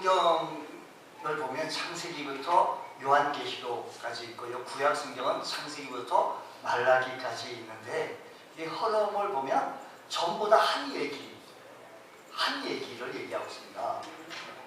성경을 보면 창세기부터 요한계시록까지 있고요. 구약 성경은 창세기부터 말라기까지 있는데 이 흐름을 보면 전부 다 한 얘기를 얘기하고 있습니다.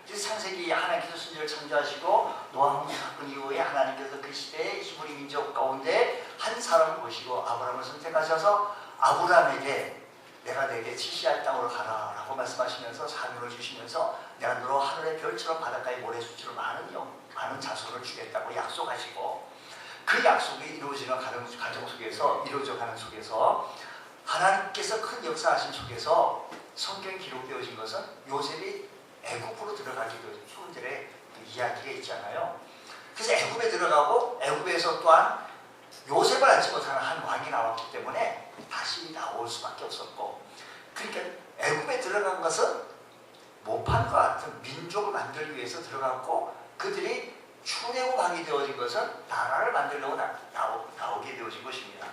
창세기 하나님께서 천지를 창조하시고 노아 사건 이후에 하나님께서 그 시대의 히브리 민족 가운데 한 사람을 보시고 아브라함을 선택하셔서 아브라함에게 내가 내게 지시할 땅으로 가라 라고 말씀하시면서 사명을 주시면서 내가 너로 하늘의 별처럼 바닷가의 모래수처럼 많은 자손을 주겠다고 약속하시고 그 약속이 이루어지는 과정 속에서 이루어져가는 속에서 하나님께서 큰 역사하신 속에서 성경에 기록되어진 것은 요셉이 애굽으로 들어가게 되어진 후손들의 이야기가 있잖아요. 그래서 애굽에 들어가고 애굽에서 또한 요셉을 알지 못하는 한 왕이 나왔기 때문에 다시 나올 수밖에 없었고, 그러니까 애굽에 들어간 것은 모판과 같은 민족을 만들기 위해서 들어갔고 그들이 출애굽하게 되어진 것은 나라를 만들려고 나오게 되어진 것입니다.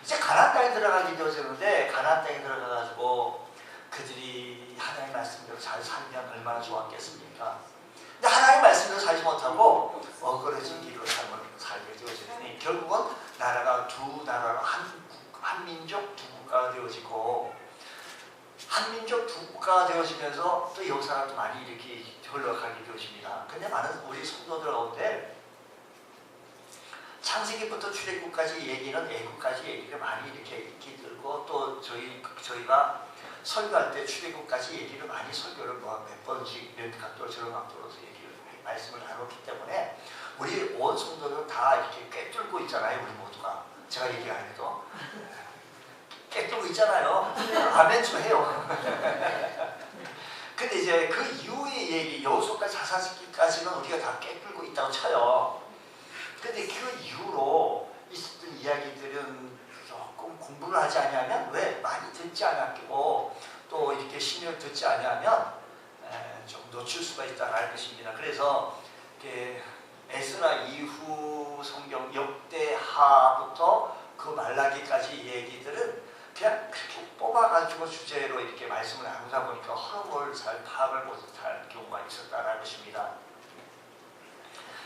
이제 가나안 땅에 들어가게 되어졌는데 가나안 땅에 들어가가지고 그들이 하나님의 말씀대로 잘 살면 얼마나 좋았겠습니까? 근데 하나님의 말씀대로 살지 못하고 어그러진 길로 살게 되어지니 결국은 나라가 두 나라로 한 민족 두 국가가 되어지고 한 민족 두 국가가 되어지면서 또 역사가 또 많이 이렇게 흘러가게 되어집니다. 근데 많은 우리 성도들 가운데 창세기부터 출애굽까지 얘기는 애굽까지 얘기를 많이 이렇게 들고 또 저희가 설교할 때 출애굽까지 얘기를 많이 설교를 몇 번씩 몇 각도로 저런 각도로 말씀을 나눴기 때문에 우리 온 성도들 다 이렇게 꿰뚫고 있잖아요. 우리 모두가 제가 얘기 안 해도 꿰뚫고 있잖아요. 아멘 좀 해요. 근데 이제 그 이후의 얘기 여호수아까지 사사기까지는 우리가 다 꿰뚫고 있다고 쳐요. 근데 그 이후로 있었던 이야기들은 조금 공부를 하지 않으면 왜 많이 듣지 않았고 또 이렇게 신경을 듣지 않으면 좀 놓칠 수가 있다는 것입니다. 그래서 에스라 이후 성경 역대하부터 그 말라기까지 얘기들은 그냥 그렇게 뽑아가지고 주제로 이렇게 말씀을 나누다 보니까 흐름을 잘 파악을 못할 경우가 있었다는 것입니다.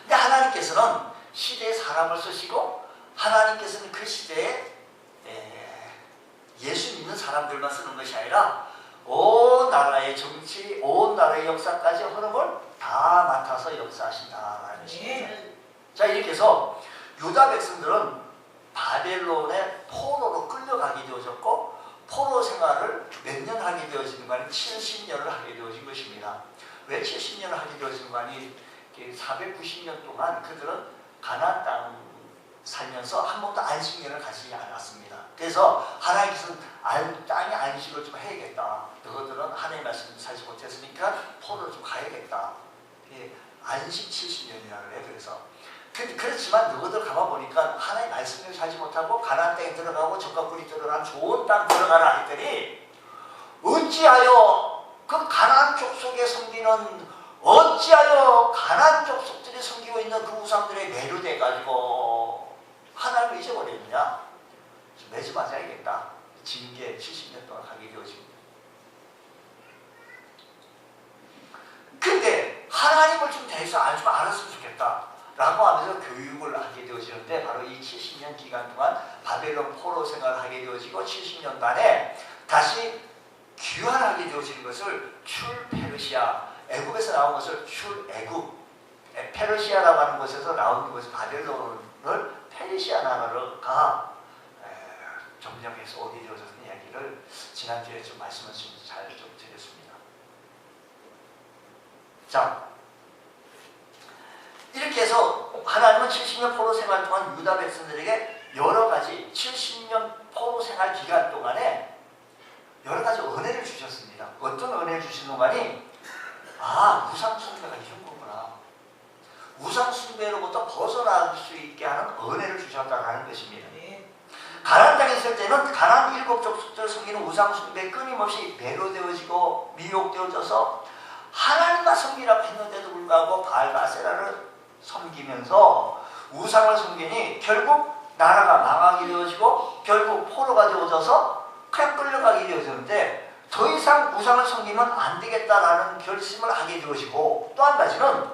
근데 하나님께서는 시대에 사람을 쓰시고 하나님께서는 그 시대에 예수 믿는 사람들만 쓰는 것이 아니라 온 나라의 정치, 온 나라의 역사까지 흐름을 다 맡아서 역사하신다는 것입니다. 자, 이렇게 해서 유다 백성들은 바벨론의 포로로 끌려가게 되어졌고 포로 생활을 몇 년 하게 되어지는 거 아니 70년을 하게 되어진 것입니다. 왜 70년을 하게 되어지는 거 아니 490년 동안 그들은 가나안 땅 살면서 한 번도 안식년을 가지지 않았습니다. 그래서 하나님께서는 땅의 안식을 좀 해야겠다. 너희들은 하나님의 말씀을 살지 못했으니까 포로를 좀 가야겠다. 안식 70년이라고 해요. 그렇지만 너희들 가봐보니까 하나님의 말씀을 살지 못하고 가나안 땅에 들어가고 적과 꿀이 들어간 좋은 땅 들어가라 했더니 어찌하여 그 가나안 족속에 섬기는 어찌하여 가나안 족속들이 섬기고 있는 그 우상들에 매료돼가지고 하나님을 잊어버렸느냐? 매주 맞아야겠다. 징계 70년 동안 하게 되어집니다. 근데 하나님을 좀 대해서 알았으면 좋겠다 라고 하면서 교육을 하게 되어지는데 바로 이 70년 기간 동안 바벨론 포로 생활을 하게 되어지고 70년 만에 다시 귀환하게 되어지는 것을 출페르시아, 애굽에서 나온 것을 출애굽, 페르시아라고 하는 곳에서 나온 것을 바벨론을 페르시아 나라가 점령해서 오게 되어졌던 이야기를 지난주에 좀 말씀을 잘 좀 드렸습니다. 자, 이렇게 해서 하나님은 70년 포로 생활 동안 유다 백성들에게 여러 가지 70년 포로 생활 기간 동안에 여러 가지 은혜를 주셨습니다. 어떤 은혜를 주신 동안이 우상 숭배가 이런 거구나. 우상 숭배로부터 벗어날 수 있게 하는 은혜를 주셨다는 것입니다. 가나안 땅에 있을 때는 가나안 일곱 족속들 섬기는 우상 숭배에 끊임없이 매료되어지고 미혹되어져서 하나님만 섬기라고 했는데도 불구하고 바알과 아세라를 섬기면서 우상을 섬기니 결국 나라가 망하게 되어지고 결국 포로가 되어져서 그냥 끌려가게 되어졌는데 더 이상 우상을 섬기면 안 되겠다라는 결심을 하게 되어지고, 또 한 가지는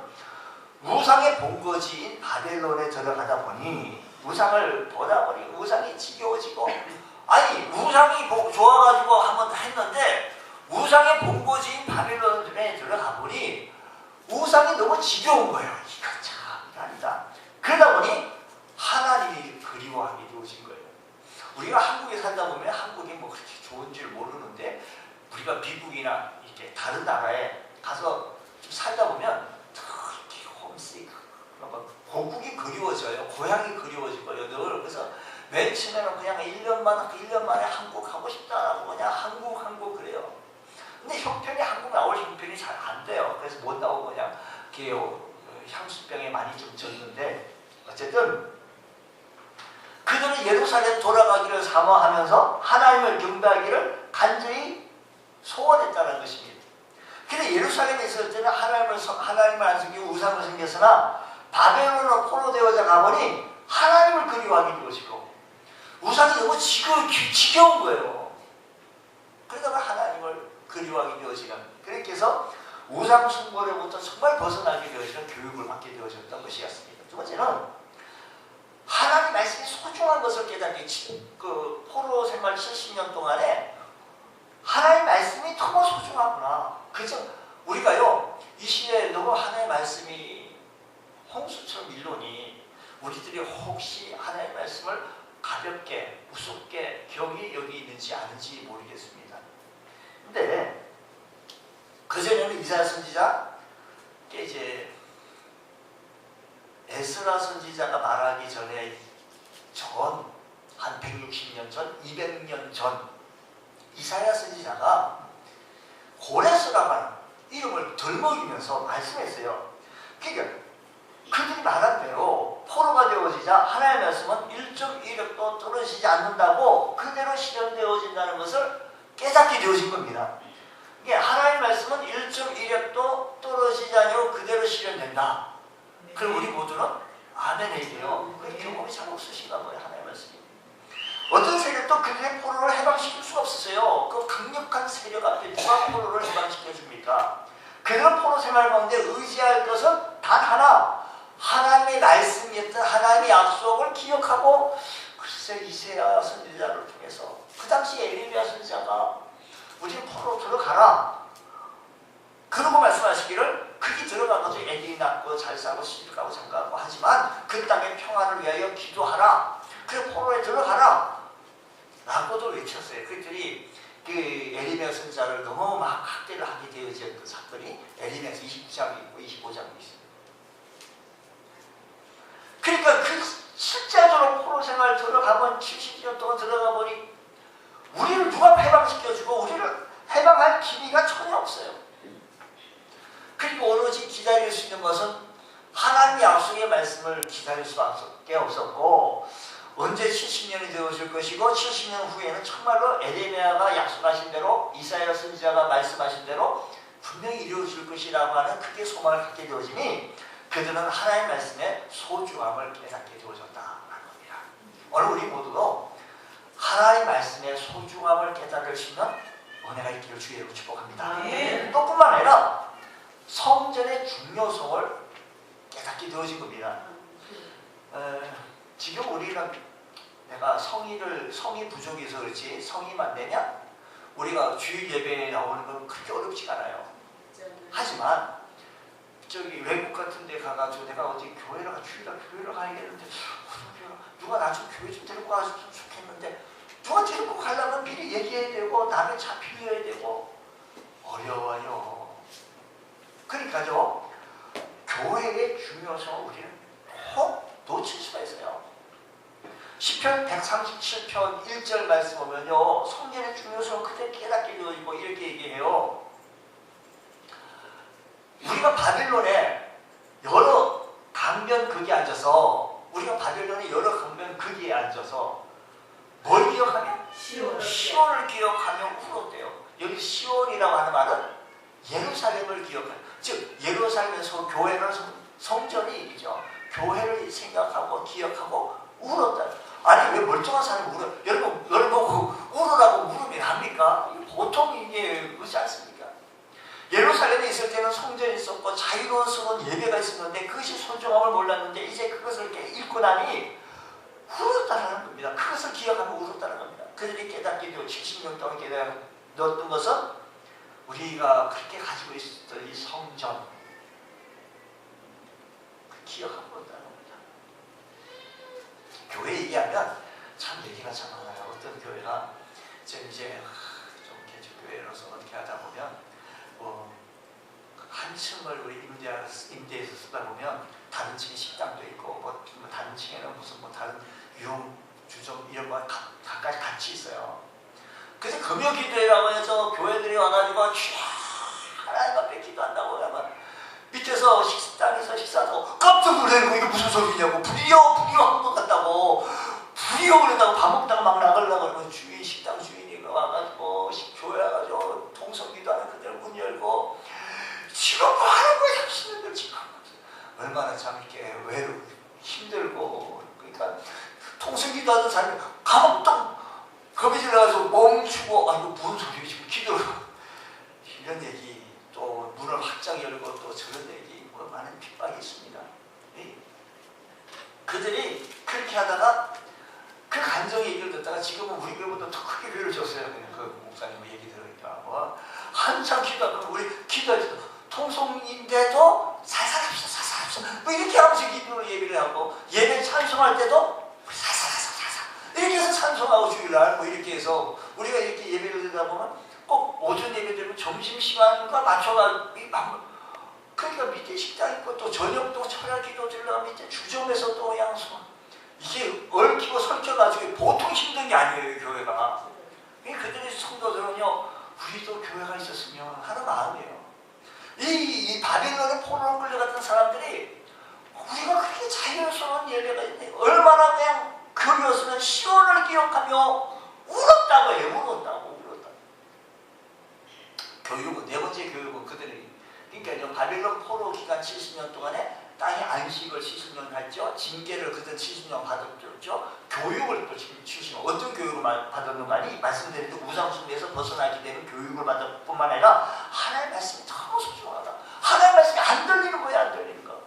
우상의 본거지인 바벨론에 들어가다 보니 우상을 보다 보니 우상이 지겨워지고, 아니 우상이 좋아가지고 한번 했는데 우상의 본거지인 바벨론에 들어가 보니 우상이 너무 지겨운 거예요. 이거 참 아니다. 그러다 보니 하나님이 그리워하게 되어진 거예요. 우리가 한국에 살다 보면 한국이 뭐 그렇게 좋은 줄 모르는데, 우리가 미국이나 이렇게 다른 나라에 가서 좀 살다 보면 특히 홈시크, 고국이 그리워져요. 고향이 그리워지고요. 늘. 그래서 맨 처음에는 그냥 1년 만에 한국 가고 싶다라고 그냥 한국 그래요. 근데 형편이 한국 나올 형편이 잘 안 돼요. 그래서 못 나오고 그냥 이렇게 향수병에 많이 좀 젖는데, 어쨌든 그들은 예루살렘 돌아가기를 사모하면서 하나님을 경배하기를 간절히 소원했다는 것입니다. 근데 예루살렘에 있을 때는 하나님을 안 섬기고 우상을 섬겼으나 바벨론으로 포로되어져 가보니 하나님을 그리워하게 되어지고 우상이 너무 지겨운 거예요. 그러다가 하나님을 그리워하게 되어지는, 그래서 우상 숭배로부터 정말 벗어나게 되어지는 교육을 받게 되어졌던 것이었습니다. 두 번째는 하나님 말씀이 소중한 것을 깨닫게, 그 포로 생활 70년 동안에 하나님 말씀이 너무 소중하구나. 그래서 우리가요, 이 시대에 너무 하나님 말씀이 홍수처럼 밀려오니 우리들이 혹시 하나님 말씀을 가볍게, 우습게 여기 있는지 아는지 모르겠습니다. 근데 그전에는 이사야 선지자, 이제 에스라 선지자가 말하기 전에 한 160년 전, 200년 전 이사야 선지자가 고레스라고 하는 이름을 덜먹이면서 말씀했어요. 그러니까 그들이 말한 대로 포로가 되어지자 하나님의 말씀은 1.1획도 떨어지지 않는다고 그대로 실현되어진다는 것을 깨닫게 되어진 겁니다. 하나님의 말씀은 1.1획도 떨어지지 않고 그대로 실현된다. 그럼 우리 모두는 아멘 해야 돼요. 그 경험이 잘 없으신가 봐요. 하나님의 말씀이. 어떤 세력도 그들의 포로를 해방시킬 수가 없었어요. 그 강력한 세력 앞에 누가 포로를 해방시켜줍니까? 그들은 포로 생활 가운데 의지할 것은 단 하나, 하나님의 말씀이었던 하나님의 약속을 기억하고, 글쎄 이사야 선지자를 통해서 그 당시 에레미야 선지자가 우리는 포로로 들어가라, 그러고 말씀하시기를, 거기 들어가서 애들이 낳고 잘 살고 시집가고 장가가고 하지만 그 땅의 평안을 위하여 기도하라, 그래 포로에 들어가라 라고도 외쳤어요. 그들이 그 에레미야 선지자를 너무 막 학대를 하게 되어진 그 사건이 에레미야서 29장이 있고 25장이 있어요. 그러니까 그 실제적으로 포로 생활 들어가면 70년 동안 들어가 보니 우리를 누가 해방시켜주고 우리를 해방할 기미가 전혀 없어요. 그리고 오로지 기다릴 수 있는 것은 하나님의 약속의 말씀을 기다릴 수밖에 없었고, 언제 70년이 되어질 것이고 70년 후에는 정말로 에레미야가 약속하신 대로, 이사야 선지자가 말씀하신 대로 분명히 이루어질 것이라고 하는 크게 소망을 갖게 되어지니 그들은 하나님의 말씀의 소중함을 깨닫게 되어졌다는 겁니다. 오늘 우리 모두도 하나님의 말씀의 소중함을 깨달을 수 있는 은혜가 있기를 주의 이름으로 축복합니다. 또 뿐만 아니라 성전의 중요성을 깨닫게 되어진 겁니다. 지금 우리는 내가 성이 부족해서 그렇지, 성이만 되면 우리가 주일 예배에 나오는 건 그렇게 어렵지가 않아요. 하지만 저기 외국 같은 데 가가지고 내가 어디 교회를 가야겠는데 누가 나 좀 교회 좀 데리고 가줬으면 좋겠는데, 누가 데리고 가려면 미리 얘기해야 되고 남의 차 빌려야 되고 어려워요. 그러니까요, 교회의 중요성을 우리는 꼭 놓칠 수가 있어요. 시편 137편 1절 말씀 보면요, 성전의 중요성을 그때 깨닫게 되어지고 이렇게 얘기해요. 우리가 바벨론에 여러 강변극에 앉아서 뭘 기억하면? 시온을 기억하며 울었대요. 여기 시온이라고 하는 말은 예루살렘을 기억하는, 즉 예루살렘에서 교회는 성전이죠. 교회를 생각하고 기억하고 울었다. 아니 왜 멀쩡한 사람이 울어? 여러분 울으라고 울으면 합니까? 보통 이게 그렇지 않습니까? 예루살렘에 있을 때는 성전이 있었고 자유로운 예배가 있었는데 그것이 소중함을 몰랐는데 이제 그것을 이렇게 읽고 나니 울었다는 겁니다. 그것을 기억하고 울었다는 겁니다. 그들이 깨닫게 되고 70년 동안 깨닫던 것은 우리가 그렇게 가지고 있었던 이 성전 기억하고 있다는 겁니다. 교회 얘기하면 참 얘기가 참 많아요. 어떤 교회가 이제 좀 개척교회로서 어떻게 하다 보면 한 층을 우리 임대해서 쓰다 보면 다른 층에 식당도 있고 뭐 다른 층에는 무슨 뭐 다른 유흥주점 이런 거 각각 같이 있어요. 그래서 금요기도회라고 해서 교회들이 와가지고 하나님 앞에 기도한다고 하면 밑에서 식당에서 식사하고 깜짝 놀라는 거 이게 무슨 소리냐고 불이요 한 것 같다고 불이요 그런다고 밥 먹다가 막 나가려고 그러면 식당 주인이 와가지고 교회 와가지고 통성기도하는 그들 문 열고 지금 뭐 하는 거야 당신들 지금 얼마나 참 이렇게 외롭고 힘들고 그러니까 통성기도하는 사람이 가만 딱 겁이 질러가지고 멈추고 이거 무슨 소리야 지금 기도를 이런 얘기 또 문을 활짝 열고 또 저런 얘기 뭐 많은 핍박이 있습니다. 그들이 그렇게 하다가 그 감정의 얘기를 듣다가 지금은 우리 교회보다 더 크게 교회를 줬어요. 그냥 그 목사님 얘기 들으니까 한참 기도하고 우리 기도해서 통성인데도 살살합시다 뭐 이렇게 하면서 기도를 예배를 하고 예배 찬송할 때도 우리 살살 이렇게 해서 찬송하고 주일날 뭐 이렇게 해서 우리가 이렇게 예배를 드리다 보면 꼭 오전 예배 드리면 점심시간과 맞춰가 그러니까 밑에 식당 있고 또 저녁도 철야 기도 드리려면 밑에 주점에서 또 양수 이게 얽히고 설켜가지고 보통 힘든 게 아니에요 교회가. 그들의 성도들은요 우리도 교회가 있었으면 하는 마음이에요. 이 바빌론의 포로로 끌려갔던 사람들이 우리가 그렇게 자유스러운 예배가 있네 얼마나 그냥 교회였으면 시온을 기억하며 울었다고 해요. 울었다고 교육은 네 번째 교육은 그들이 그러니까 바빌론 포로 기간 70년 동안에 땅에 안식을 70년 했죠. 징계를 그들 70년 받았죠. 교육을 또 70년 어떤 교육을 받았는가 말씀드린 우상숭배에서 벗어나게 되는 교육을 받을 뿐만 아니라 하나님의 말씀이 너무 소중하다. 하나님의 말씀이 안 들리는 거야 안 들리는 거.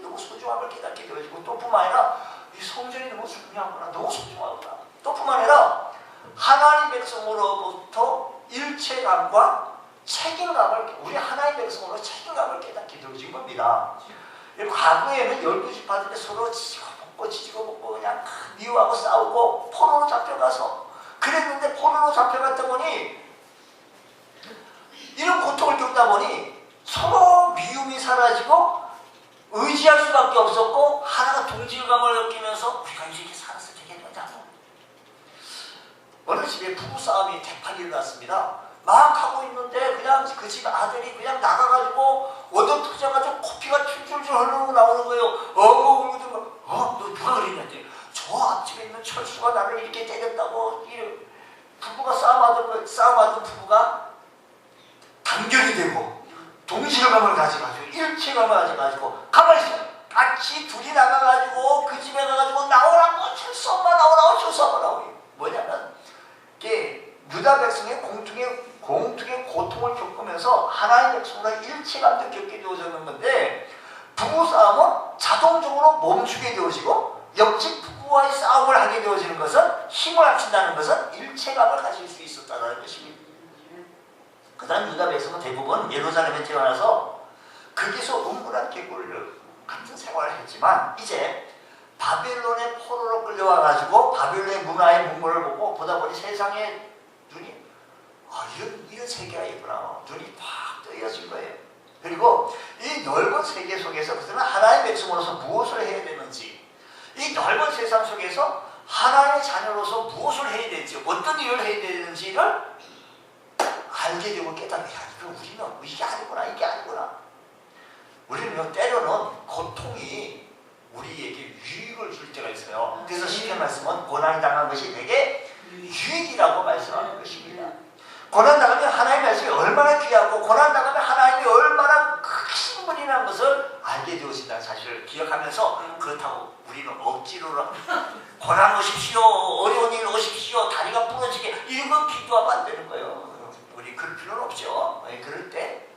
너무 소중함을 깨닫게 되어지고 또 뿐만 아니라 이 성전이 너무 중요하구나 너무 소중하구나 또 뿐만 아니라 하나님 백성으로부터 일체감과 책임감을 우리 하나님 백성으로 책임감을 깨닫게 되어진 겁니다. 과거에는 12지파들이 서로 지지고 볶고 그냥 미워하고 싸우고 포로로 잡혀가서 그랬는데 포로로 잡혀갔다 보니 이런 고통을 겪다 보니 서로 미움이 사라지고 의지할 수밖에 없었고 하나가 동질감을 느끼면서 우리가 이렇게 살았을 적에는 어느 집에 부부싸움이 대판이 일어났습니다. 막 하고 있는데 그냥 그 집 아들이 그냥 나가가지고 얻어터져가지고 코피가 줄줄줄 흐르고 나오는 거예요. 너 누가 그랬냐지? 저 앞집에 있는 철수가 나를 이렇게 때렸다고 부부가 싸움하던 부부가 단결이 되고 동질감을 가져가지고 일체감을 가져가지고 가만히 있어. 같이 둘이 나가가지고 그 집에 가가지고 나오라고 철수 엄마 나오라고 철수 엄마 나오고 뭐냐면 이게 유다 백성의 공통의 고통을 겪으면서 하나님의 백성과 일체감도 겪게 되어지는 건데 부부싸움은 자동적으로 멈추게 되어지고 옆집 부부와의 싸움을 하게 되어지는 것은 힘을 합친다는 것은 일체감을 가질 수 있었다는 것입니다. 그 다음 유다 백성은 대부분 예루살렘에 태어나서 거기서 음란한 개구리를 같은 생활을 했지만 이제 바빌론의 포로로 끌려와가지고 바빌론의 문화의 문물을 보고 보다 보니 세상에 눈이 이런 세계가 있구나. 눈이 팍 뜨여진 거예요. 그리고 이 넓은 세계 속에서 그들은 하나님의 백성으로서 무엇을 해야 되는지 이 넓은 세상 속에서 하나님의 자녀로서 무엇을 해야 되는지 어떤 일을 해야 되는지를 알게 되고 깨닫게 우리는 이게 아니구나. 우리는 때로는 고통이 우리에게 유익을 줄 때가 있어요. 그래서 시편 말씀은 고난이 당한 것이 되게 유익이라고 말씀하는 것입니다. 고난 당하면 하나님의 말씀이 얼마나 귀하고 고난 당하면 하나님이 얼마나 크신 분이라는 것을 알게 되어진다는 사실을 기억하면서 그렇다고 우리는 억지로 고난 오십시오 어려운 일 오십시오 다리가 부러지게 이런 거 기도하면 안 되는 거예요. 우리 그럴 필요는 없죠. 그럴 때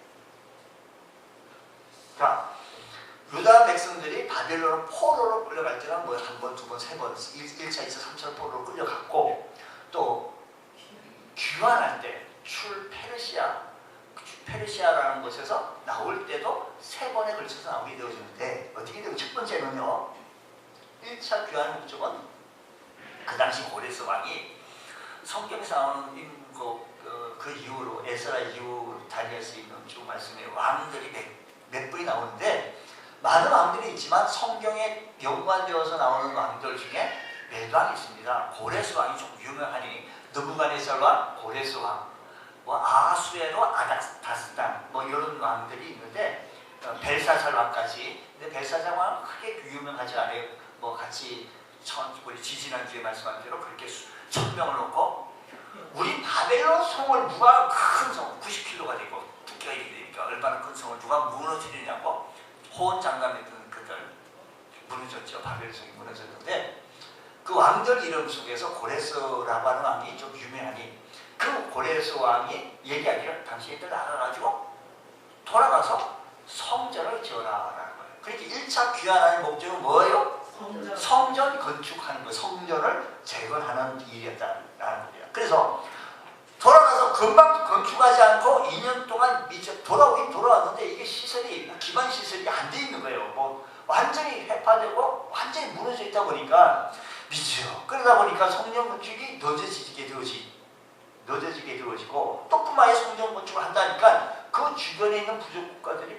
자, 유다 백성들이 바벨론으로 포로로 끌려갈 때는 뭐 한 번, 두 번, 세 번, 1차, 2차, 3차 포로로 끌려갔고 또 귀환할 때 페르시아라는 곳에서 나올 때도 세 번에 걸쳐서 나오게 되어지는데 어떻게 되고 첫 번째는요. 1차 귀환 목적은 그 당시 고레스 왕이 성경에서 나오는 그 이후로 에스라 이후 다니엘 수 있는 쭉 말씀에 왕들이 몇 분이 나오는데 많은 왕들이 있지만 성경에 연관되어서 나오는 왕들 중에 몇 왕이 있습니다. 고레스 왕이 좀 유명하니 느부갓네살 왕, 고레스 왕, 뭐 아하수에로 아닥다스단 뭐 이런 왕들이 있는데 벨사살 왕까지. 근데 벨사살 왕은 크게 유명하지 않아요. 뭐 같이 우리 지지난주에 말씀한 대로 그렇게 1000명을 놓고 우리 바벨론 성을 누가 큰 성 90km가 되고 두께가 이렇게 되니까 얼마나 큰 성을 누가 무너뜨리냐고 호언장담했던 그들 무너졌죠. 바벨 성이 무너졌는데 그 왕들 이름 속에서 고레스라고 하는 왕이 좀 유명하니 그 고레스 왕이 얘기하기를 당신들 나가가지고 돌아가서 성전을 지어라라는 거예요. 그러니까 1차 귀환하는 목적은 뭐예요? 성전 건축하는 거, 성전을 재건하는 일이었다는 겁니다. 그래서 돌아가서 금방 건축하지 않고 2년 동안 돌아오긴 돌아왔는데 이게 시설이 기반 시설이 안 돼 있는 거예요. 뭐 완전히 해파되고 완전히 무너져 있다 보니까 미치요. 그러다 보니까 성전 건축이 늦어지게 되어지고 또 뿐만 아니라 성전 건축을 한다니까 그 주변에 있는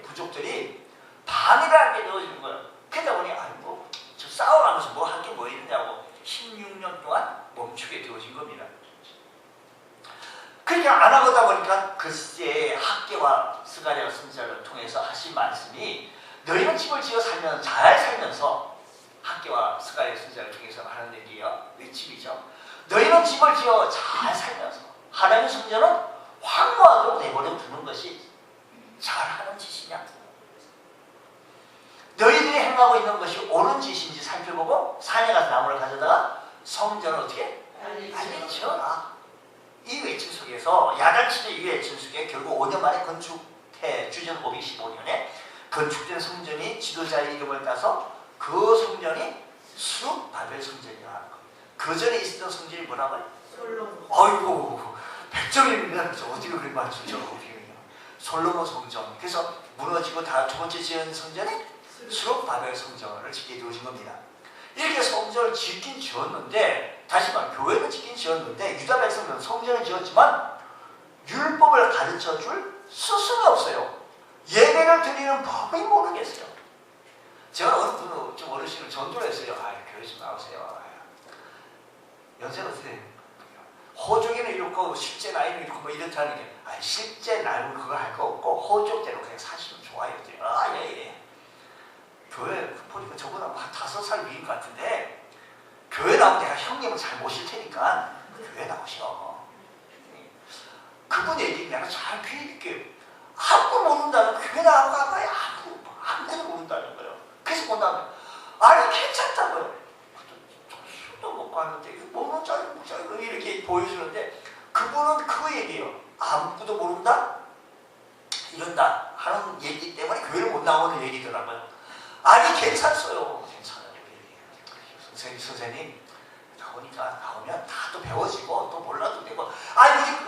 부족들이 방해를 하게 되어지는 거예요. 그러다 보니 아이고 저 싸워가면서 뭐 할 게 뭐 있냐고 16년 동안 멈추게 되어진 겁니다. 그렇게 안 하다 보니까 글쎄 학개와 스가랴 선지자를 통해서 하신 말씀이 너희는 집을 지어 잘 살면서 학개와 스가랴 선지자를 통해서 하는 얘기예요. 외침이죠. 너희는 집을 지어 잘 살면서 하나님의 성전은 황무하도록 내버려 두는 것이 잘하는 짓이냐? 너희들이 행하고 있는 것이 옳은 짓인지 살펴보고 산에 가서 나무를 가져다가 성전을 어떻게? 빨리 지어라. 이 외침 속에서 야단치는 이 외침 속에 결국 5년 만에 주전 515년에 건축된 성전이 지도자의 이름을 따서 그 성전이 수르바벨 성전이라는 거. 그 전에 있었던 성전이 뭐라고요? 솔로몬. 아이고 100점입니다. 어떻게 그렇게 맞추죠? 솔로몬 성전. 그래서 무너지고 두 번째 지은 성전이 수르바벨 성전을 짓게 되어진 겁니다. 이렇게 성전을 짓긴 지었는데 다시 말해 교회는 짓긴 지었는데 유다 백성들은 성전을 지었지만 율법을 가르쳐줄 스승이 없어요. 예배를 드리는 법이 모르겠어요. 제가 어느 분 좀 어르신을 전도를 했어요. 교회 좀 나오세요. 연세가 어떻게 돼요? 호족에는 이렇고 실제 나이는 이렇고 뭐 이렇다는 게 실제 나이는 그거 할 거 없고 호족대로 그냥 사시면 좋아요. 예. 교회 보니까 저보다 한 5살 위인 것 같은데 교회 나오면 내가 형님은 잘 모실 테니까 교회 나오셔. 그분 얘기 내가 잘 귀에 듣게 아무도 모른다는 교회 나가봐야 아무도 모른다는 거예요. 그래서 본다면 괜찮다고요. 술도 먹고 하는데 모르는 짜리 이렇게 보여주는데 그분은 그 얘기예요. 아무도 모른다? 이런다 하는 얘기 때문에 교회를 못 나오는 얘기더라고요. 괜찮어요. 선생님 나오면 다 또 배워지고 또 몰라도 되고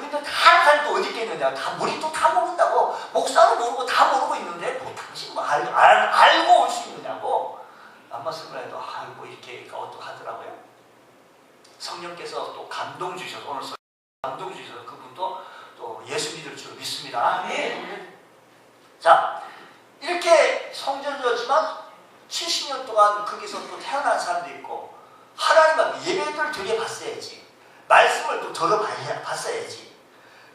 근데 다 사람도 어디 있겠느냐. 우리 또 다 모른다고. 목사도 모르고 다 모르고 있는데 뭐 당신 뭐 알고 올 수 있느냐고. 안맞으면 해도 이렇게 어떡하더라고요. 성령께서 또 감동 주셔서 오늘 감동 주셔서 그분도 또 예수 믿을 줄 믿습니다. 자, 이렇게 성전이었지만 70년 동안 거기서 또 태어난 사람도 있고 하나님 앞에 예배를 드려봤어야지. 말씀을 또 들어봤어야지.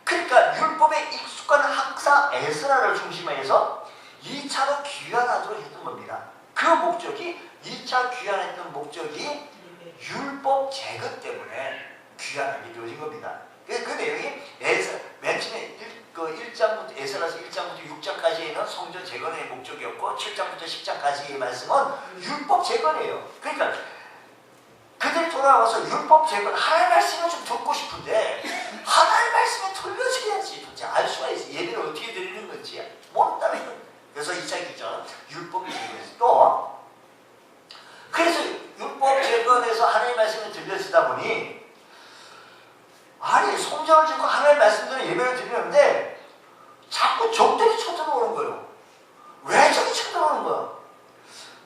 그러니까 율법에 익숙한 학사 에스라를 중심으로 2차로 귀환하도록 했던 겁니다. 그 목적이 2차 귀환했던 목적이 율법 제거 때문에 귀환하게 되어진 겁니다. 그 내용이 맨 처음에 1장부터 에스라서 1장부터 6장까지는 성전 재건의 목적이었고 7장부터 10장까지의 말씀은 율법 재건이에요. 그러니까 그들이 돌아와서 율법 재건 하나님 말씀을 좀 듣고 싶은데 하나님 말씀이 돌려줘야지. 도대체 알 수가 있어. 예배를 어떻게 드리는 건지 모른다는 거예요. 그래서 2차 기전 율법 제거에서 또 그래서 율법 제거에서 하나님의 말씀을 들려주다 보니 아니 성전을 짓고 하나님의 말씀대로 예배를 드리는데 자꾸 적들이 쳐들어오는 거예요. 왜 저기 쳐들어오는 거야?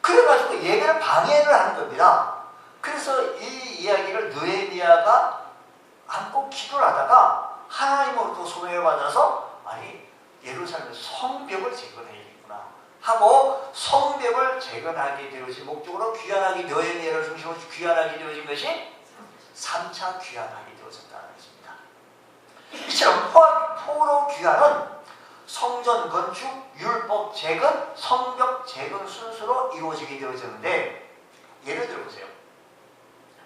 그래가지고 예배를 방해를 하는 겁니다. 그래서 이 이야기를 느헤미야가 안고 기도를 하다가 하나님으로부터 소명을 받아서 아니 예루살렘 성벽을 재건해야겠구나 하고 성벽을 재건하게 되어진 목적으로 귀환하게 느헤미야를 중심으로 귀환하게 되어진 것이 3차 귀환하게 되어졌다는 것입니다. 이처럼 포로 귀환은 성전 건축, 율법 재건, 성벽 재건 순서로 이루어지게 되어졌는데 예를 들어 보세요.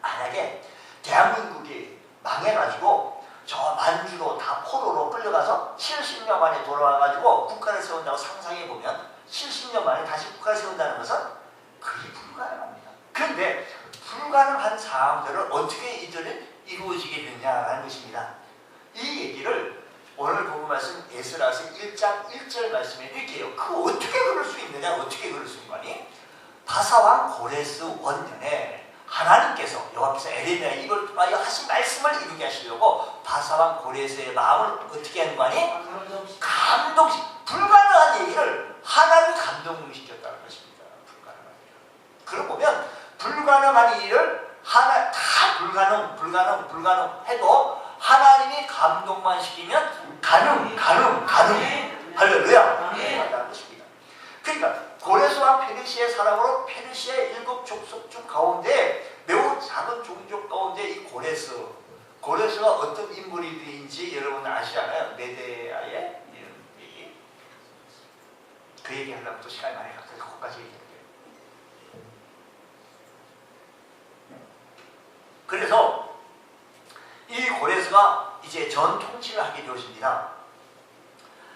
만약에 대한민국이 망해가지고 저 만주로 다 포로로 끌려가서 70년 만에 돌아와가지고 국가를 세운다고 상상해보면 70년 만에 다시 국가를 세운다는 것은 그게 불가능합니다. 그런데 불가능한 상황들을 어떻게 이들은 이루어지게 되냐라는 것입니다. 이 얘기를 오늘 본문 말씀 에스라서 1장 1절 말씀에 읽게요. 그 어떻게 그럴 수 있느냐? 어떻게 그럴 수 있느니? 바사왕 고레스 원년에 하나님께서 여호와께서 에레미야 입을 통하여 하신 말씀을 이루게 하시려고 바사왕 고레스의 마음을 어떻게 하는 거니? 불가능한 얘기를 하나님이 감동시켰다는 것입니다. 불가능한 일을. 그러고 보면 불가능한 일을 다 불가능 해도 하나님이 감동만 시키면 가능 할렐루야 한다는 것입니다. 그러니까 고레스와 페르시아의 사람으로 페르시아의 7 족속 중 가운데 매우 작은 종족 가운데 이 고레스가 어떤 인물인지 여러분 아시잖아요. 메데아의 얘기. 그 얘기 하려면 또 시간이 많이 가서 그것까지 얘기할게요. 그래서 이 고레스가 이제 전 통치를 하게 되었습니다.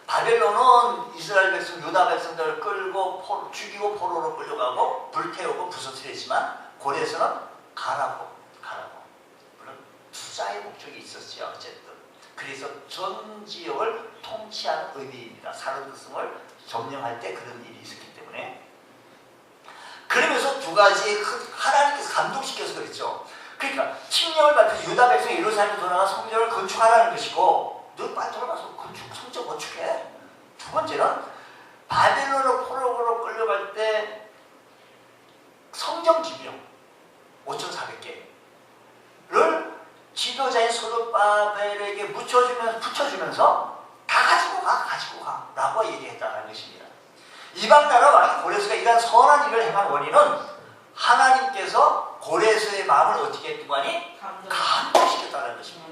바벨론은 이스라엘 백성, 유다 백성들을 끌고 죽이고 포로로 끌려가고 불태우고 부서뜨렸지만 고레스는 가라고. 물론 투자의 목적이 있었죠. 어쨌든. 그래서 전 지역을 통치하는 의미입니다. 사는 특성을 점령할 때 그런 일이 있었기 때문에. 그러면서 두 가지 하나님께서 감동시켜서 그랬죠. 그러니까 침략을 받은 유다 백성이 예루살렘에 돌아가 성전을 건축하라는 것이고 너 빨리 돌아가서 성전 건축해. 두 번째는 바벨론으로 포로로 끌려갈 때 성전 기병 5,400개를 지도자인 스룹바벨에게 붙여주면서 다 가지고 가 라고 얘기했다는 것입니다. 이방 나라 왕이 고레스가 이러한 선한 일을 행한 원인은 하나님께서 고레스의 마음을 어떻게 했던 거니? 감동시켰다는 것입니다.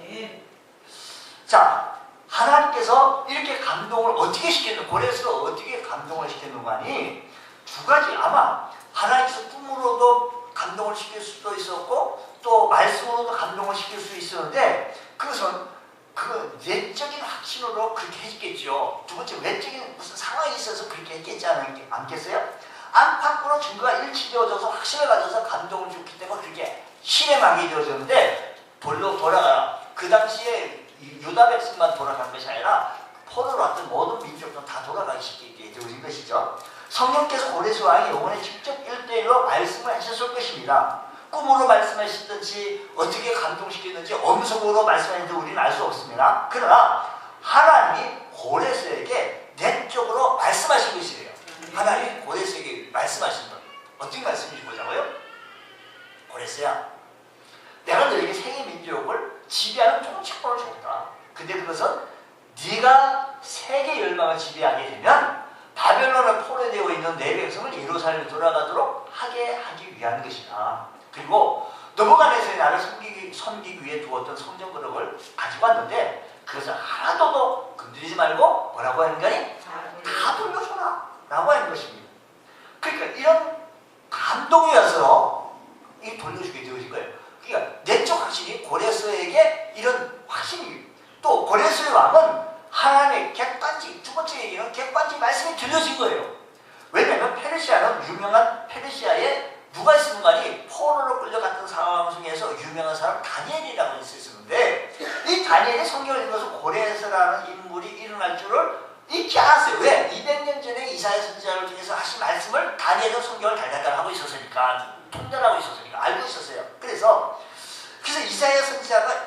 자, 하나님께서 이렇게 감동을 어떻게 시켰는, 고레스가 어떻게 감동을 시켰는 거니? 두 가지. 아마 하나님께서 꿈으로도 감동을 시킬 수도 있었고 또 말씀으로도 감동을 시킬 수 있었는데 그것은 그 내적인 확신으로 그렇게 했겠죠. 두 번째, 외적인 무슨 상황이 있어서 그렇게 했겠지 않겠어요? 안팎으로 증거가 일치되어져서 확신을 가져서 감동을 줬기 때문에 그렇게 실행하게 되어졌는데 돌아가라. 그 당시에 유다 백성만 돌아간 것이 아니라 포로로 왔던 모든 민족도 다 돌아가기 쉽게 되어진 것이죠. 성령께서 고레스 왕이 요번에 직접 1대1로 말씀을 하셨을 것입니다. 꿈으로 말씀하셨든지 어떻게 감동시켰는지 엄성으로 말씀하셨는지 우리는 알 수 없습니다. 그러나 하나님이 고레스에게 내적으로 말씀하신 것이래요. 하나님이 고레스에게 말씀하신 것. 어떤 말씀인지 보자고요. 고레스야, 내가 너에게 세계 민족을 지배하는 통치권을 줬다. 근데 그것은 네가 세계 열방을 지배하게 되면 바벨론에 포로되어 있는 내 백성을 예루살렘에 돌아가도록 하게 하기 위한 것이다. 그리고 너부갓네살이 나를 섬기기 위해 두었던 성전 그릇을 가지고 왔는데 그것을 하나도 건드리지 말고 뭐라고 하는 거니? 다 돌려줘라 라고 하는 것입니다. 그러니까 이런 감동이 와서 이 돌려주게 되어진 거예요. 그러니까 내적 확신이 고레스에게 이런 확신이, 또 고레스의 왕은 하나님의 객관적, 두 번째 얘기는 객관적 말씀이 들려진 거예요. 왜냐하면 페르시아는 유명한, 페르시아에 누가 있었는가니 포로로 끌려갔던 상황 중에서 유명한 사람 다니엘이라고 있었는데 이 다니엘이 성경을 읽어서 고레스라는 인물이 일어날 줄을 잊지 않았어요. 왜? 200년 전에 이사야 선지자를 통해서 하신 말씀을 다니엘은 성경을 달달달 하고 있었으니까, 통달하고 있었으니까 알고 있었어요. 그래서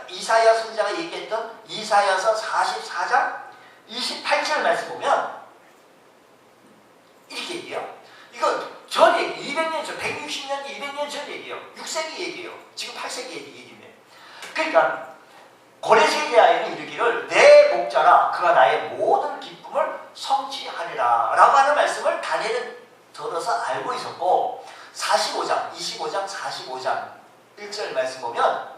이사야 선지자가 얘기했던 이사야서 44장 28절 말씀 보면 이렇게 얘기해요. 이거 전 얘기, 200년 전, 160년, 200년 전 얘기예요. 6세기 얘기예요. 지금 8세기 얘기인데. 그러니까 고레스에게는 이르기를 내 목자라 그가 나의 모든 기쁨을 성취하리라 라고 하는 말씀을 다니엘은 들어서 알고 있었고, 25장 45장 1절 말씀 보면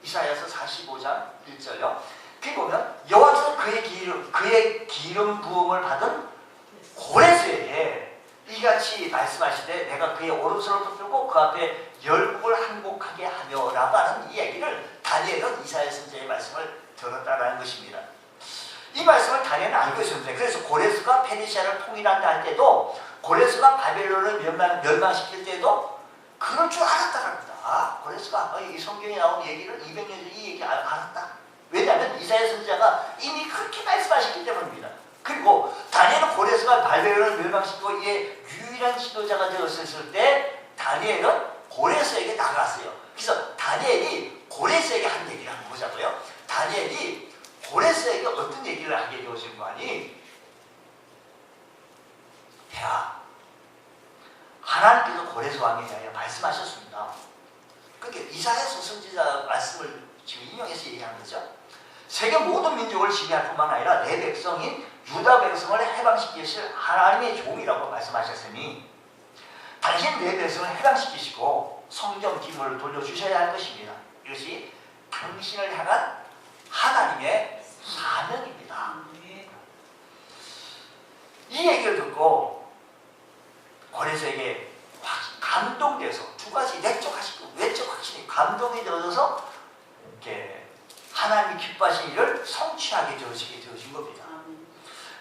이사야서 45장 1절요. 그 보면 여호와께서 그의 기름 부음을 받은 고레스에게 이같이 말씀하시되 내가 그의 오른손을 붙들고 그 앞에 열국을 항복하게 하며 라고 하는 이야기를 다니엘은 이사야 선지자의 말씀을 들었다라는 것입니다. 이 말씀을 다니엘은 알고 있었는데, 그래서 고레스가 페르시아를 통일한다 할 때도, 고레스가 바벨론을 멸망시킬 때도 그럴 줄 알았다는 겁니다. 아, 고레스가 이 성경에 나온 얘기를 200년 전에 이 얘기 알았다. 왜냐하면 이사야 선지자가 이미 그렇게 말씀하셨기 때문입니다. 그리고 다니엘은 고레스가 바벨론을 멸망시키고 이게 유일한 지도자가 되었을 때 다니엘은 고레스에게 나갔어요. 그래서 다니엘이 고레스에게 한 얘기를 한번 보자고요. 다니엘이 고레스에게 어떤 얘기를 하게 되어진 거 아니? 야, 하나님께서 고레스 왕에 대하여 말씀하셨습니다. 그러니까 이사야서 선지자 말씀을 지금 인용해서 얘기하는 거죠. 세계 모든 민족을 지배할 뿐만 아니라 내 백성인 유다 백성을 해방시키실 하나님의 종이라고 말씀하셨으니 당신 내 백성을 해방시키시고 성전 기물을 돌려주셔야 할 것입니다. 이것이 당신을 향한 하나님의 사명입니다. 이 얘기를 듣고 고레스에게 감동돼서 두 가지, 내적 확신, 외적 확신이 감동이 되어서 이렇게 하나님이 기뻐하신 일을 성취하게 되어진 겁니다.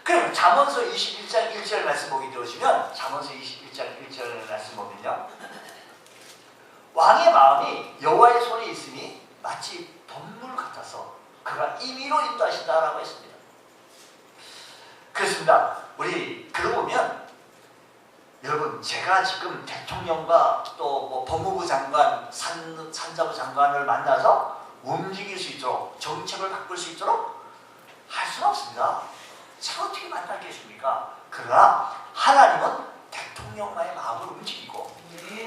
그럼 잠언서 21장 1절 말씀 보게 되어지면, 잠언서 21장 1절 말씀 보면요, 왕의 마음이 여호와의 손에 있으니 마치 덤물 같아서 그가 임의로 인도하신다라고 했습니다. 그렇습니다. 우리 그러고 보면 여러분, 제가 지금 대통령과 또 뭐 법무부 장관, 산자부 장관을 만나서 움직일 수 있도록, 정책을 바꿀 수 있도록 할 수는 없습니다. 제가 어떻게 만나겠습니까? 그러나 하나님은 대통령만의 마음을 움직이고,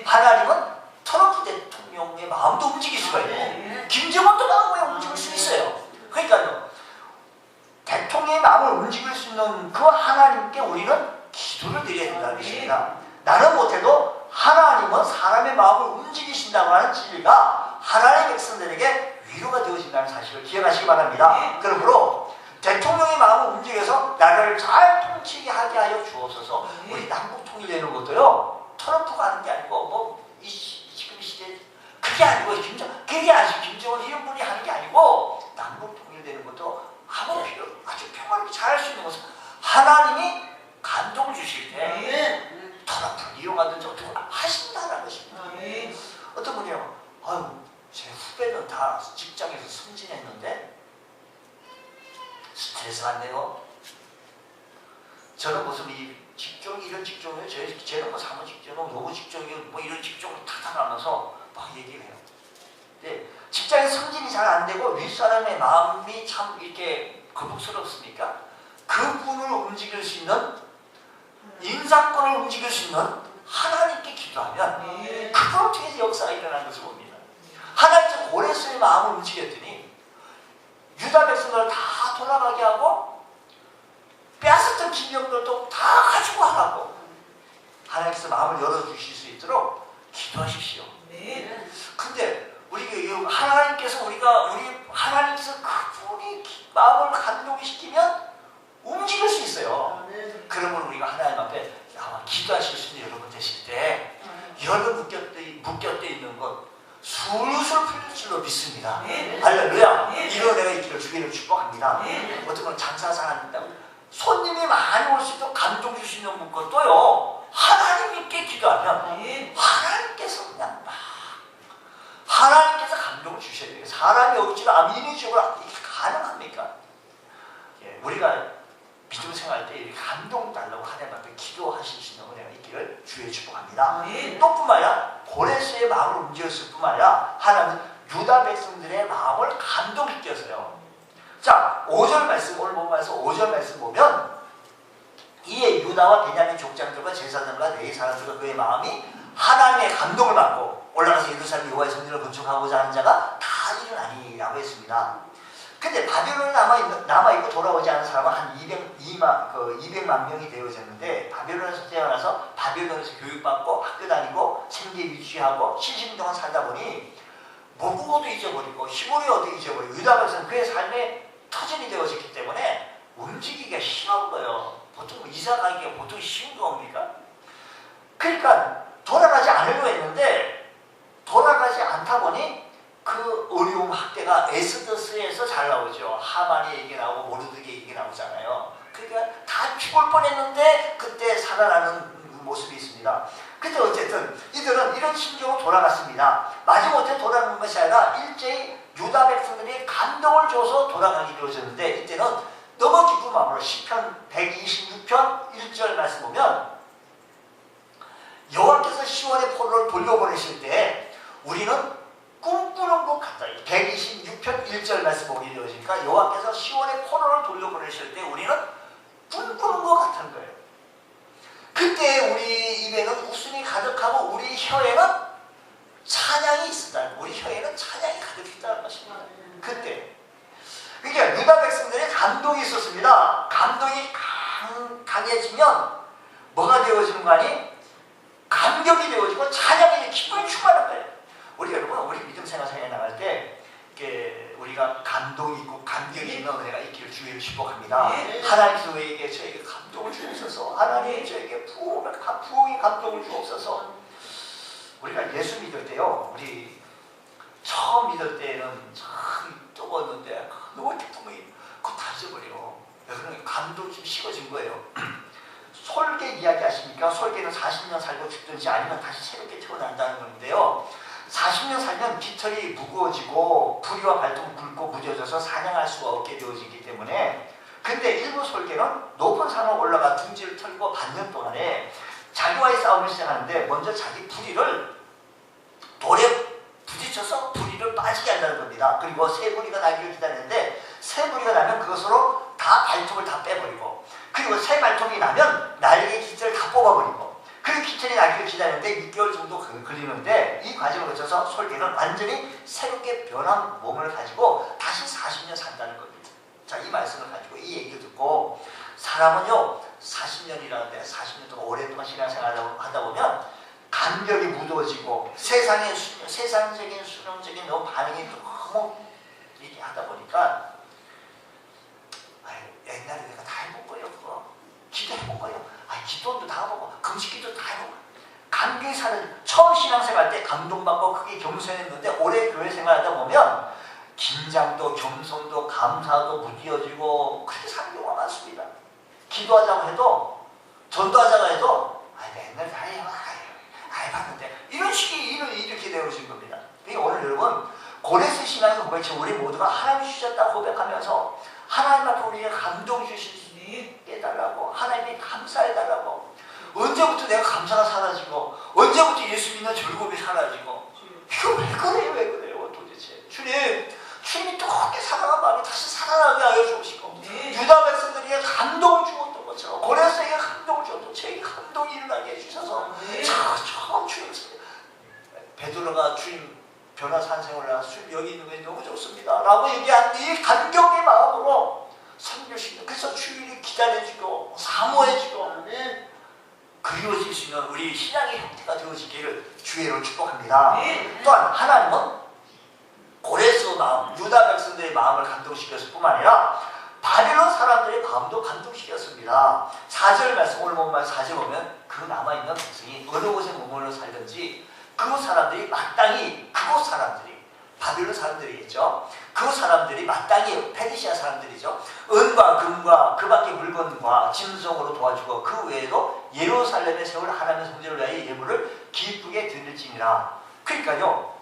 하나님은 트럼프 대통령의 마음도 움직일 수가 있고, 김정은도 마음을 움직일 수 있어요. 그러니까요, 대통령의 마음을 움직일 수 있는 그 하나님께 우리는 기도를 드려야 된다는 것입니다. 나는 못해도 하나님은 사람의 마음을 움직이신다고 하는 진리가 하나님의 백성들에게 위로가 되어진다는 사실을 기억하시기 바랍니다. 그러므로 대통령의 마음을 움직여서 나를 잘 통치게 하게 하여 주옵소서. 우리 남북 통일되는 것도요, 트럼프가 하는 게 아니고 지금 시대 그게 아니고 김정은 이런 분이 하는 게 아니고, 남북 통일되는 것도 아주 평화롭게 잘할 수 있는 것은 하나님이 감동을 주실 때 트럼프를 이용하든지 어떻게 하신다는 것입니다. 어떤 분이요, 아유, 제 후배는 다 직장에서 승진했는데 스트레스 받네요. 저는 무슨 이런 직종이요, 쟤는 뭐 사무 직종, 노무 직종이요, 뭐 이런 직종을 탓하면서 막 얘기를 해요. 근데 직장에 승진이 잘 안 되고 윗사람의 마음이 참 이렇게 거북스럽습니까? 그분을 움직일 수 있는, 인사권을 움직일 수 있는 하나님께 기도하면 그걸 통해서 역사가 일어나는 것을 봅니다. 하나님께서 고레스의 마음을 움직였더니 유다 백성들을 다 돌아가게 하고 빼앗았던 기념들도 다 가지고 하라고 하나님께서 마음을 열어주실 수 있도록 기도하십시오. 근데 하나님께서 그분이 마음을 감동시키면 움직일 수 있어요. 그러면 우리가 하나님 앞에 기도하실 수 있는 여러분 되실 때 여러분 묶여 있는 것 술술 풀릴 줄로 믿습니다. 할렐루야. 이런 내가 있기를 주기를 축복합니다. 어떤 건 장사 잘한다고 손님이 많이 올 수 있도록 감동 줄 수 있는 것도요, 하나님께 기도하면 하나님께서 그냥 막 하나님께서 감동을 주셔야 돼요. 사람이 억지로 인위적으로 이게 가능합니까? 예, 우리가 믿음 생활할 때 이렇게 감동 달라고 하나님 앞에 기도하실 수 있는 은혜가 있기를 주의 축복합니다. 또 뿐만 아니라 고레스의 마음을 움직였을 뿐만 아니라 하나님은 유다 백성들의 마음을 감동시켰어요. 자, 5절 말씀, 오늘 본 말씀 5절 말씀 보면 이에 유다와 베냐민 족장들과 제사장과 레위 사람들과 그의 마음이 하나님의 감동을 받고 올라가서 예루살렘 여호와의 성전을 건축하고자 하는 자가 다 일어나니라고 했습니다. 근데 바벨론에 남아있고 돌아오지 않은 사람은 한 200만 명이 되어졌는데 바벨론에서 태어나서 바벨론에서 교육받고 학교 다니고 생계 유지하고 70년 동안 살다 보니 모국어도 잊어버리고 히브리어도 잊어버리고 유다 백성은 그의 삶의 터전이 되어졌기 때문에 움직이기가 쉬운 거예요. 보통 이사 가기가 보통 쉬운 겁니까? 그러니까 돌아가지 않으려고 했는데 돌아가지 않다 보니 그 어려움 학대가 에스더스에서 잘 나오죠. 하만의 얘기 나오고 모르드게 얘기 나오잖아요. 그러니까 다 죽을 뻔했는데 그때 살아나는 모습이 있습니다. 근데 어쨌든 이들은 이런 심정으로 돌아갔습니다. 마지못해 돌아간 것이 아니라 일제히 유다 백성들이 감동을 줘서 돌아가게 되어졌는데 이때는 너무 기쁜 마음으로 시편 126편 1절 말씀 보면 여호와께서 시온의 포로를 돌려보내실 때 우리는 꿈꾸는 것 같다. 126편 1절 말씀 보게 되어지니까 여호와께서 시온의 포로를 돌려보내실 때 우리는 꿈꾸는 것 같은 거예요. 그때 우리 입에는 웃음이 가득하고 우리 혀에는 찬양이 있었다. 우리 혀에는 찬양이 가득했다는 것입니다. 그때. 그러니까 유다 백성들의 감동이 있었습니다. 감동이 강해지면 뭐가 되어지는 거 아니? 감격이 되어지고 찬양이 기쁨이 충만한 거예요. 우리 여러분, 우리 믿음 생활에 나갈 때 우리가 감동이 있고 감격이 있는 은혜가 있기를 주의를 축복합니다. 하나님께서 우리에게 저에게 감동을 주옵소서. 하나님 저에게 부흥의 감동을 주옵소서. 우리가 예수 믿을 때요, 우리 처음 믿을 때는 참 뜨거웠는데 너무 기쁨이 그거 다 잊어버려. 여러분 감동이 좀 식어진 거예요. 솔개 이야기 아십니까? 솔개는 40년 살고 죽든지 아니면 다시 새롭게 태어난다는 건데요. 40년 살면 깃털이 무거워지고 부리와 발톱은 굵고 무뎌져서 사냥할 수가 없게 되어지기 때문에 근데 일부 솔개는 높은 산에 올라가 둥지를 털고 반년 동안에 자기와의 싸움을 시작하는데 먼저 자기 부리를 돌에 부딪혀서 부리를 빠지게 한다는 겁니다. 그리고 새 부리가 나기를 기다리는데 새 부리가 나면 그것으로 다 발톱을 다 빼버리고 그리고 새 발톱이 나면 날개 깃털을 다 뽑아버리고 그 깃털이 나기를 기다리는데 6개월 정도 걸리는데 이 과정을 거쳐서 솔개는 완전히 새롭게 변한 몸을 가지고 다시 40년 산다는 겁니다. 자, 이 말씀을 가지고 이 얘기를 듣고 사람은요 40년이라는데 40년 동안 오랫동안 신앙생활을 하다 보면 감격이 무더워지고 세상적인 수능적인 너무 반응이 너무 이렇게 하다 보니까 옛날에 내가 다 해본 거예요. 그거 기도해본 거예요. 기도도 다 해보고 금식기도 다 해보고 감격이 사라지고 처음 신앙생활 때 감동받고 크게 겸손했는데 오래 교회 생활하다 보면 긴장도 겸손도 감사도 무뎌지고 그렇게 사는 경우가 많습니다. 기도하자고 해도 전도하자고 해도 맨날 다 봤는데 이런 식이 이렇게 되어진 겁니다. 그러니까 오늘 여러분 고레스 신앙의 고백처 우리 모두가 하나님이 주셨다 고백하면서 하나님 앞에 우리에게 감동 주실 수 있게 해달라고 하나님이 감사해달라고 언제부터 내가 감사가 사라지고 언제부터 예수 믿는 즐거움이 사라지고 이거 왜 그래요 도대체 주님이 뜨겁게 사랑한 마음이 다시 살아나게 하여 주시고 유다 백성들에게 감동을 주었던 것처럼 고레스에게 감동을 주었던 저에게 감동이 일어나게 해주셔서 처음 주님 베드로가 주님 변화 산생을 하서 여기 있는 게 너무 좋습니다 라고 얘기한 이 감격의 마음으로 섬겨주시는 그래서 주일이 기다려주고 사모해주고 그리워질 수 있는 우리 신앙의 형태가 되어지기를 주의로 축복합니다. 또한 하나님은 고레스 마음, 유다 백성들의 마음을 감동시켰을 뿐만 아니라 바벨론 사람들의 마음도 감동시켰습니다. 4절 말씀 오늘 보면 4절 보면 그 남아있는 백성이 어느 곳에 머물러 살든지 그곳 사람들이 마땅히 그곳 사람들이 바빌론 사람들이겠죠. 그 사람들이 마땅히 페르시아 사람들이죠. 은과 금과 그 밖의 물건과 짐승으로 도와주고 그 외에도 예루살렘에 세울 하나님의 성전을 위하여 예물을 기쁘게 드릴지니라. 그러니까요,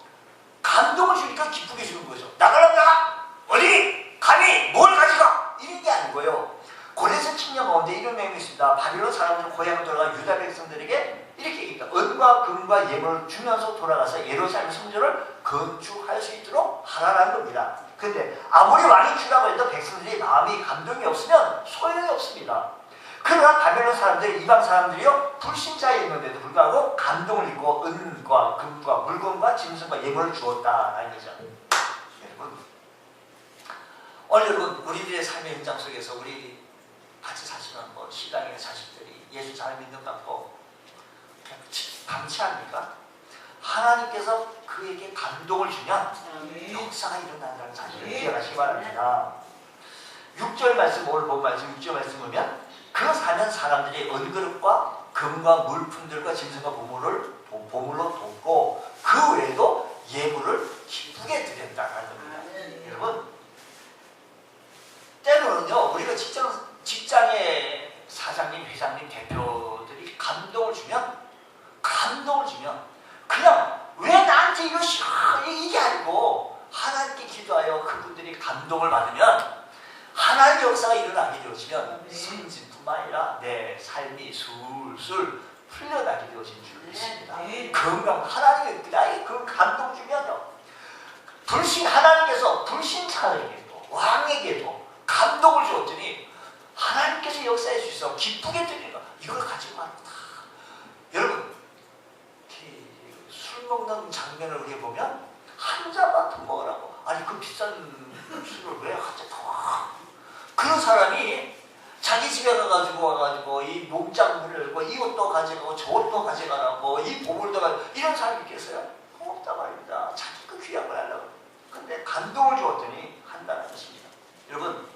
감동을 주니까 기쁘게 주는 거죠. 나가라 나가! 어디? 감히 뭘 가져가! 이런 게 아니고요. 고레스 칙령 가운데 이런 내용이 있습니다. 바빌론 사람들은 고향을 돌아가 유다 백성들에게 이렇게 얘기합니다. 은과 금과 예물을 주면서 돌아가서 예루살렘 성전을 건축할 수 있도록 하라는 겁니다. 근데 아무리 왕이 주라고 해도 백성들이 마음이 감동이 없으면 소용이 없습니다. 그러나 바벨론 사람들, 이방 사람들이요, 불신자였는데도 불구하고 감동을 입고 은과 금과 물건과 짐승과 예물을 주었다라는 거죠. 여러분, 오늘 여러분, 우리들의 삶의 현장 속에서 우리 같이 사시는 뭐 신랑이나 자식들이 예수 잘 믿는 것 같고 방치합니까? 하나님께서 그에게 감동을 주면 역사가 일어난다는 사실을 기억하시기 바랍니다. 6절 말씀, 오늘 본 말씀 6절 말씀 보면 그 사는 사람들이 은그릇과 금과 물품들과 짐승과 보물로 돕고 그 외에도 예물을 기쁘게 드렸다는 겁니다. 여러분, 때로는요, 우리가 직장의 사장님, 회장님, 대표들이 감동을 주면 그냥 왜 나한테 이것이 이게 아니고 하나님께 기도하여 그분들이 감동을 받으면 하나님의 역사가 일어나게 되어지면 성진뿐만 아니라 내 삶이 술술 풀려나게 되어진 줄 믿습니다. 건강, 하나님이 나에게 그 감동 주면요, 하나님께서 불신자에게도 왕에게도 감동을 주었더니 하나님께서 역사해 주셔서 기쁘게 드리는 거, 이걸 가지고 가는 거다. 여러분, 술 먹는 장면을 우리 보면 한 잔만 더 먹으라고, 아니 그 비싼 술을 왜 한 잔 더? 그런 사람이 자기 집에 와가지고 이 농작물을 열고 이것도 가져가고 저것도 가져가라고 이 보물도 가지고 이런 사람이 있겠어요? 없다 말입니다. 자기 그 귀한 걸 하려고. 근데 감동을 주었더니 한다는 것입니다. 여러분,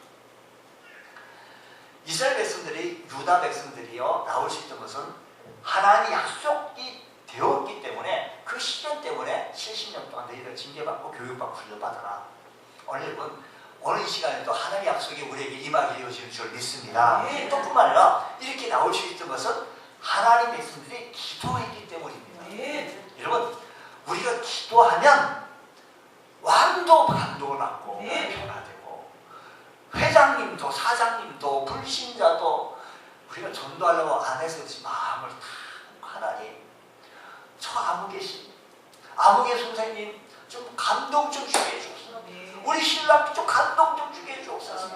이스라엘 백성들이, 유다 백성들이요, 나올 수 있던 것은 하나님의 약속이 되었기 때문에 그 시련 때문에 70년 동안 너희들 징계받고 교육받고 훈련받아라. 오늘 이 시간에도 하나님의 약속이 우리에게 임하게 되어질 줄 믿습니다. 또 뿐만 아니라 이렇게 나올 수 있던 것은 하나님 백성들이 기도했기 때문입니다. 여러분, 우리가 기도하면 왕도 감동을 받고 변화되고 회장님도 사장님도 불신자도 우리가 전도하려고 안에서 마음을 다 하나님, 저 아무개 선생님 좀 감동 좀 주게 해주옵소서. 우리 신랑 좀 감동 좀 주게 해주옵소서.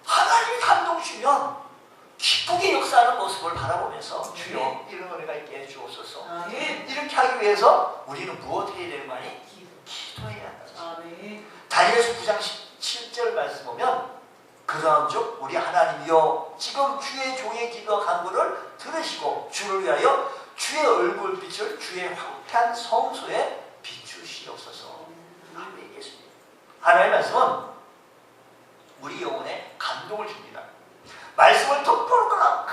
하나님이 감동 주면 기쁘게 역사하는 모습을 바라보면서 주여 이런 은혜가 있게 해주옵소서. 이렇게 하기 위해서 우리는 무엇 해야 되는 거 아니? 기도해야 한다. 다니엘서 9장 17절 말씀 보면 그러한 즉 우리 하나님이여 지금 주의 종의 기도와 간구를 들으시고 주를 위하여 주의 얼굴빛을 주의 황폐한 성소에 비추시옵소서. 라고 얘기했습니다. 하나님의 말씀은 우리 영혼에 감동을 줍니다. 말씀을 덮어놓을 거나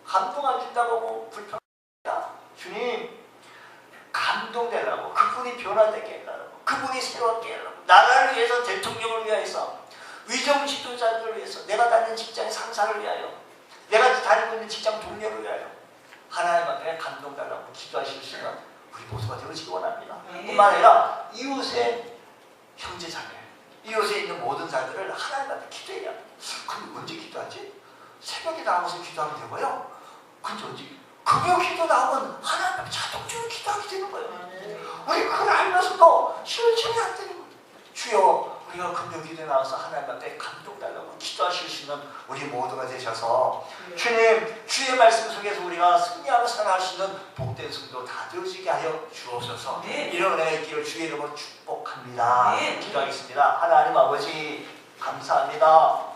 감동 안 준다고 뭐 불평합니다. 주님, 감동되라고, 그분이 변화되게 해달라고, 그분이 새롭게 해달라고, 나라를 위해서, 대통령을 위해서, 위정 지도자들을 위해서, 내가 다니는 직장의 상사를 위하여, 내가 다니고 있는 직장 동료를 위하여 하나님 앞에 감동 달라고 기도하실 수 있는 우리 모두가 되어지기 원합니다. 뿐만 아니라 이웃의 형제자매, 이웃에 있는 모든 자들을 하나님 앞에 기도해야 합니다. 그럼 언제 기도하지? 새벽에 나와서 기도하면 되고요. 근데 언제? 금요 기도 나오면 하나님 앞에 자동적으로 기도하게 되는 거예요. 우리 그걸 알면서도 실천이 안 되는 거예요. 주여, 우리가 금요 기도에 나와서 하나님 앞에 감동 달라고 기도하실 수 있는 우리 모두가 되셔서 주님, 주의 말씀 속에서 우리가 승리하고 살아갈 수 있는 복된 성도 다 되어지게 하여 주옵소서. 이런 은혜가 있기를 주의 이름으로 축복합니다. 기도하겠습니다. 하나님 아버지, 감사합니다.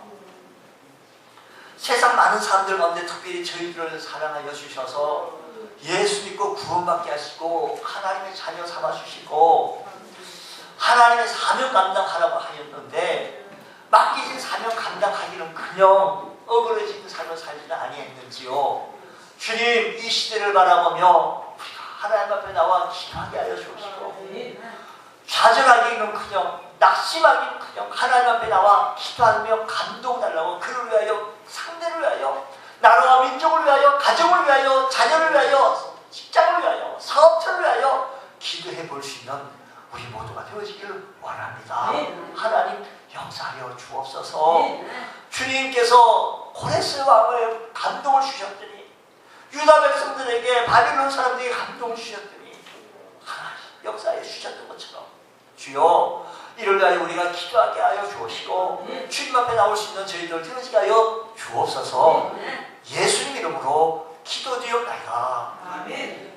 세상 많은 사람들 가운데 특별히 저희들을 사랑하여 주셔서 예수 믿고 구원받게 하시고 하나님의 자녀 삼아주시고 하나님의 사명 감당하라고 하였는데 맡기신 사명 감당하기는 그냥 어그러진 삶을 살지는 아니했는지요. 주님, 이 시대를 바라보며 하나님 앞에 나와 기도하게 하여 주시고 좌절하기는커녕 낙심하기는커녕 하나님 앞에 나와 기도하며 감동 달라고 그를 위하여 상대를 위하여 나라와 민족을 위하여 가정을 위하여 자녀를 위하여 직장을 위하여 사업처를 위하여 기도해 볼 수 있는 우리 모두가 되어지기를 원합니다. 하나님 역사하여 주옵소서. 주님께서 고레스 왕을 감동을 주셨더니 유다 백성들에게 바빌론 사람들에게 감동을 주셨더니 하나님 역사에 주셨던 것처럼 주여 이를 위하여 우리가 기도하게 하여 주옵시고 주님 앞에 나올 수 있는 저희들 되어지게 하여 주옵소서. 예수님 이름으로 기도드리옵나이다. 아멘.